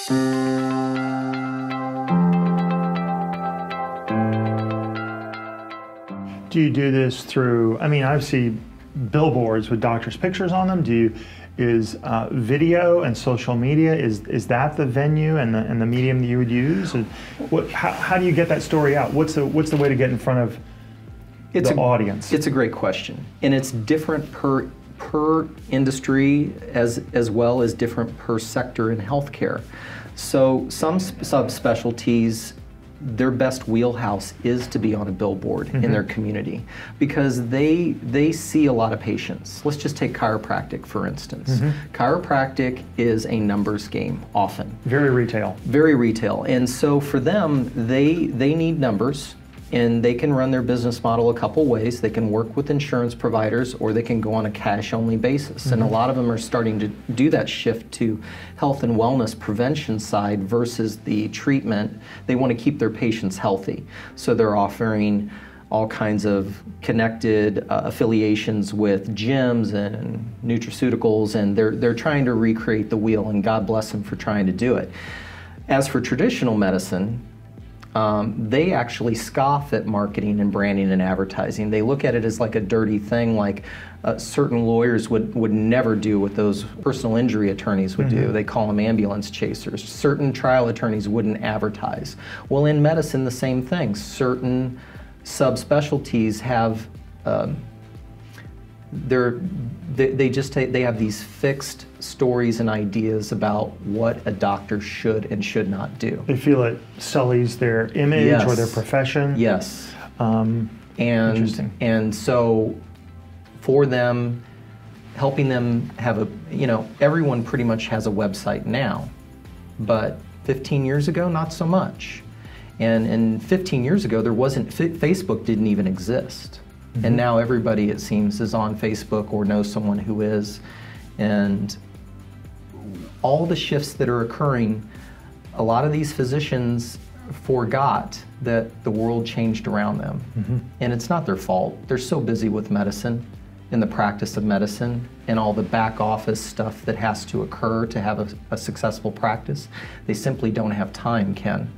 Do you do this through, I mean, I see billboards with doctors' pictures on them. Is video and social media, is that the venue and the medium that you would use? How do you get that story out? What's the way to get in front of the audience? It's a great question, and it's different per industry as well as different per sector in healthcare. So some subspecialties, their best wheelhouse is to be on a billboard in their community because they see a lot of patients. Let's just take chiropractic, for instance. Chiropractic is a numbers game often. Very retail. Very retail. And so for them, they need numbers, and they can run their business model a couple ways. They can work with insurance providers, or they can go on a cash-only basis. And a lot of them are starting to do that shift to health and wellness prevention side versus the treatment. They want to keep their patients healthy. So they're offering all kinds of connected affiliations with gyms and nutraceuticals, and they're trying to recreate the wheel, and God bless them for trying to do it. As for traditional medicine, they actually scoff at marketing and branding and advertising. They look at it as like a dirty thing, like certain lawyers would never do what those personal injury attorneys would do. They call them ambulance chasers. Certain trial attorneys wouldn't advertise. Well, in medicine, the same thing. Certain subspecialties have they have these fixed stories and ideas about what a doctor should and should not do. They feel it sullies their image or their profession. Yes. Interesting. And so for them, helping them have everyone pretty much has a website now, but 15 years ago, not so much. And 15 years ago, Facebook didn't even exist. And now everybody, it seems, is on Facebook or knows someone who is. And all the shifts that are occurring, a lot of these physicians forgot that the world changed around them. And it's not their fault. They're so busy with medicine and the practice of medicine and all the back office stuff that has to occur to have a successful practice. They simply don't have time, Ken.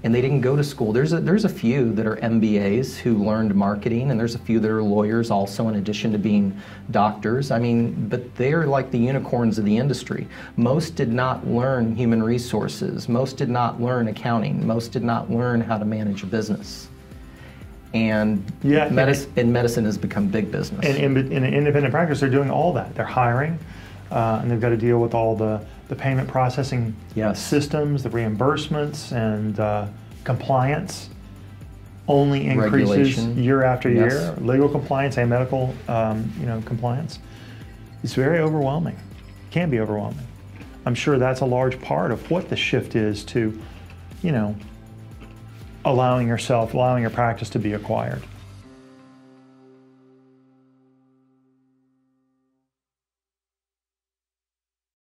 And they didn't go to school. There's a few that are MBAs who learned marketing, and there's a few that are lawyers also in addition to being doctors. I mean, but they're like the unicorns of the industry. Most did not learn human resources. Most did not learn accounting. Most did not learn how to manage a business. And medicine has become big business. And in an independent practice, they're doing all that. They're hiring, and they've got to deal with all the payment processing systems, the reimbursements, and compliance only increases regulation. Year after year. Legal compliance and medical compliance. It's very overwhelming. It can be overwhelming. I'm sure that's a large part of what the shift is to, allowing your practice to be acquired.